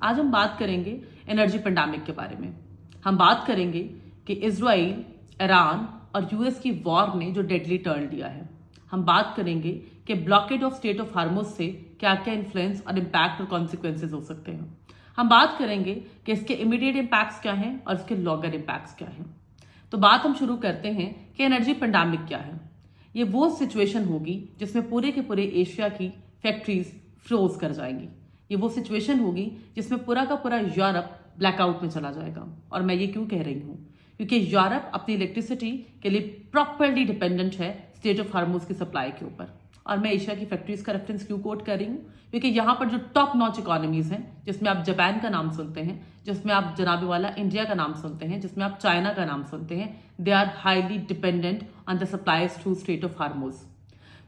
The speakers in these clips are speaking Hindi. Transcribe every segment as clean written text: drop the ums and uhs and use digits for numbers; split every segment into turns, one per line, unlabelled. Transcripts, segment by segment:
आज हम बात करेंगे एनर्जी पेंडेमिक के बारे में। हम बात करेंगे कि इजराइल, ईरान और यूएस की वॉर ने जो डेडली टर्न लिया है। हम बात करेंगे कि blockade of state of Hormuz से क्या क्या इन्फ्लुएंस और इम्पैक्ट और कॉन्सिक्वेंसेज हो सकते हैं। हम बात करेंगे कि इसके इमीडिएट इम्पैक्ट्स क्या हैं और इसके लॉन्गर इम्पैक्ट्स क्या हैं। तो बात हम शुरू करते हैं कि एनर्जी पेंडेमिक क्या है। ये वो सिचुएशन होगी जिसमें पूरे के पूरे एशिया की फैक्ट्रीज फ्रोज कर जाएंगी। ये वो सिचुएशन होगी जिसमें पूरा का पूरा यूरोप ब्लैकआउट में चला जाएगा। और मैं ये क्यों कह रही हूँ, क्योंकि यूरोप अपनी इलेक्ट्रिसिटी के लिए प्रॉपरली डिपेंडेंट है स्टेट ऑफ हार्मुज की सप्लाई के ऊपर। और मैं एशिया की फैक्ट्रीज का रेफरेंस क्यों कोट कर रही हूँ, क्योंकि यहाँ पर जो टॉप नॉच इकोनॉमीज हैं, जिसमें आप जापान का नाम सुनते हैं, जिसमें आप जनाबे वाला इंडिया का नाम सुनते हैं, जिसमें आप चाइना का नाम सुनते हैं, they are highly dependent on the supplies through strait of Hormuz.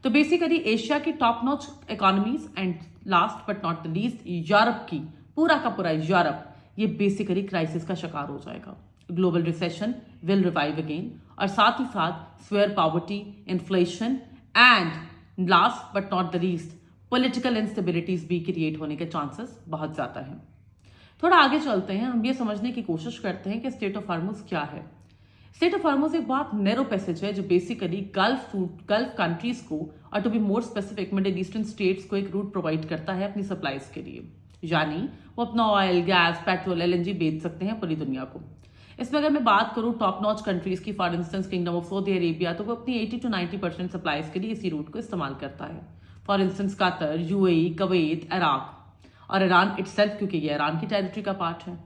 तो बेसिकली एशिया की top notch economies and last but not the least Europe की, पूरा का पूरा यूरोप ये बेसिकली क्राइसिस का शिकार हो जाएगा। Global recession will revive again और साथ ही साथ severe poverty, inflation and last but not the least political instabilities भी क्रिएट होने के चांसेस बहुत ज्यादा हैं। थोड़ा आगे चलते हैं, हम ये समझने की कोशिश करते हैं कि स्टेट ऑफ हार्मुज क्या है। स्टेट ऑफ हार्मुज एक बहुत नैरो पैसेज है जो बेसिकली गल्फ कंट्रीज को और to be more specific middle eastern states को एक रूट प्रोवाइड करता है अपनी सप्लाईज के लिए। यानी वो अपना ऑयल, गैस, पेट्रोल, एलएनजी बेच सकते हैं पूरी दुनिया को। इसमें अगर मैं बात करूं टॉप नॉच कंट्रीज की, for instance kingdom of Saudi Arabia, तो वो अपनी 80 to 90% सप्लाईज के लिए इसी रूट को इस्तेमाल करता है। For instance Qatar, UAE, Kuwait, Iraq और ईरान इटसेल्फ, क्योंकि ये ईरान की टेरिटरी का पार्ट है।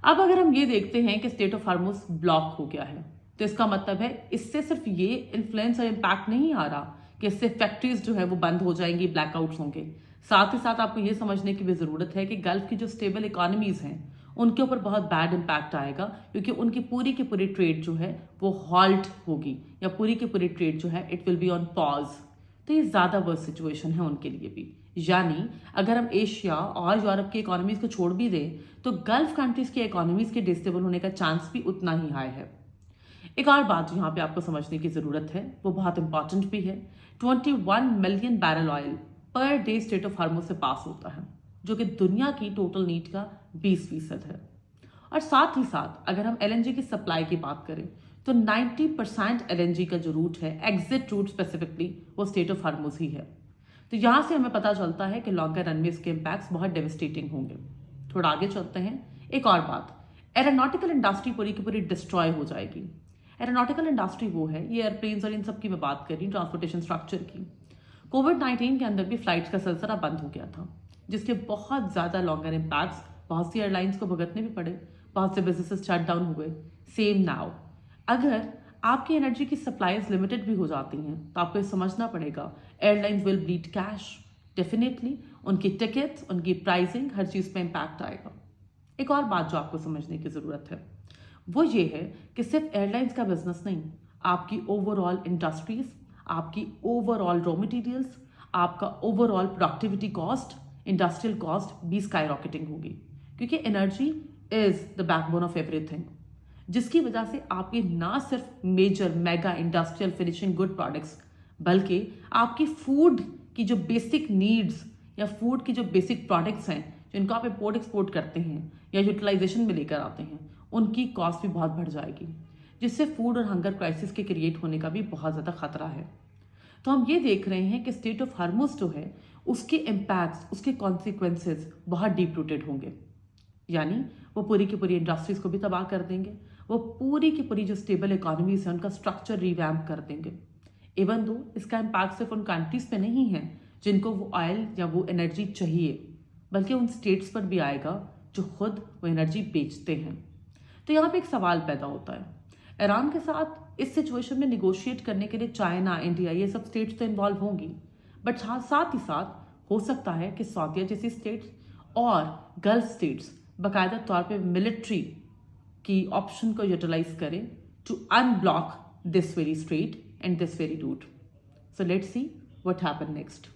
अब अगर हम ये देखते हैं कि स्टेट ऑफ हार्मुज ब्लॉक हो गया है, तो इसका मतलब है इससे सिर्फ ये इन्फ्लुएंस और इम्पैक्ट नहीं आ रहा कि इससे फैक्ट्रीज जो है वो बंद हो जाएंगी, ब्लैकआउट्स होंगे। साथ ही साथ आपको ये समझने की भी जरूरत है कि गल्फ की जो स्टेबल इकोनॉमीज हैं उनके ऊपर बहुत बैड इम्पैक्ट आएगा, क्योंकि उनकी पूरी की पूरी ट्रेड जो है वो हॉल्ट होगी या पूरी की पूरी ट्रेड जो है it will be on pause. तो ये ज्यादा वर्स्ट सिचुएशन है उनके लिए भी। यानी अगर हम एशिया और यूरोप की इकोनॉमीज को छोड़ भी दें तो गल्फ कंट्रीज की इकोनॉमीज के डिस्टेबल होने का चांस भी उतना ही हाई है। एक और बात जो यहाँ पे आपको समझने की जरूरत है वो बहुत इंपॉर्टेंट भी है। 21 million barrel oil per day state of Hormuz से पास होता है, जो कि दुनिया की टोटल नीड का 20% है। और साथ ही साथ अगर हम एलएनजी की सप्लाई की बात करें तो 90% एलएनजी का जो रूट है, एग्जिट रूट स्पेसिफिकली, वो स्टेट ऑफ हार्मुज ही है। तो यहां से हमें पता चलता है कि लॉन्गर रन में इसके इम्पैक्ट्स बहुत डेविस्टेटिंग होंगे। थोड़ा आगे चलते हैं। एक और बात, एरोनॉटिकल इंडस्ट्री पूरी की पूरी डिस्ट्रॉय हो जाएगी। एरोनॉटिकल इंडस्ट्री वो है, ये एयरप्लेन्स और इन सब की मैं बात कर रही हूँ, ट्रांसपोर्टेशन स्ट्रक्चर की। कोविड-19 के अंदर भी फ्लाइट्स का सिलसिला बंद हो गया था, जिसके बहुत ज्यादा लॉन्गर इम्पैक्ट्स बहुत सी एयरलाइंस को भुगतने भी पड़े, बहुत से बिजनेसेस शट डाउन हुए। सेम नाउ अगर आपकी एनर्जी की सप्लाईज लिमिटेड भी हो जाती हैं तो आपको ये समझना पड़ेगा airlines will bleed cash. Definitely उनकी टिकट्स, उनकी प्राइसिंग, हर चीज पे इम्पैक्ट आएगा। एक और बात जो आपको समझने की जरूरत है वो ये है कि सिर्फ एयरलाइंस का बिजनेस नहीं, आपकी ओवरऑल इंडस्ट्रीज, आपकी ओवरऑल रॉ मटेरियल्स, आपका overall productivity cost, industrial cost भी स्काई रॉकेटिंग होगी, क्योंकि energy is the backbone of everything, जिसकी वजह से आपके ना सिर्फ major mega industrial finishing good products, बल्कि आपकी फूड की जो बेसिक नीड्स या फूड की जो बेसिक प्रोडक्ट्स हैं जिनको आप इम्पोर्ट एक्सपोर्ट करते हैं या यूटिलाइजेशन में लेकर आते हैं, उनकी कॉस्ट भी बहुत बढ़ जाएगी, जिससे फूड और हंगर क्राइसिस के क्रिएट होने का भी बहुत ज़्यादा खतरा है। तो हम ये देख रहे हैं कि स्टेट ऑफ हार्मुज जो है उसके इम्पैक्ट्स, उसके कॉन्सिक्वेंसेज बहुत डीप रूटेड होंगे। यानी वो पूरी की पूरी इंडस्ट्रीज को भी तबाह कर देंगे, वो पूरी की पूरी जो स्टेबल इकोनॉमीज है उनका स्ट्रक्चर रिवैम्प कर देंगे। इवन दो इसका इम्पैक्ट सिर्फ उन कंट्रीज पे नहीं है जिनको वो ऑयल या वो एनर्जी चाहिए, बल्कि उन स्टेट्स पर भी आएगा जो खुद वो एनर्जी बेचते हैं। तो यहाँ पे एक सवाल पैदा होता है, ईरान के साथ इस सिचुएशन में निगोशिएट करने के लिए चाइना, इंडिया, ये सब स्टेट्स तो इन्वॉल्व होंगी, बट साथ ही साथ हो सकता है कि सऊदीया जैसी स्टेट्स और गल्फ स्टेट्स बाकायदा तौर पे मिलिट्री की ऑप्शन को यूटिलाइज करें to unblock this very strait and this very route. So let's see what happen next.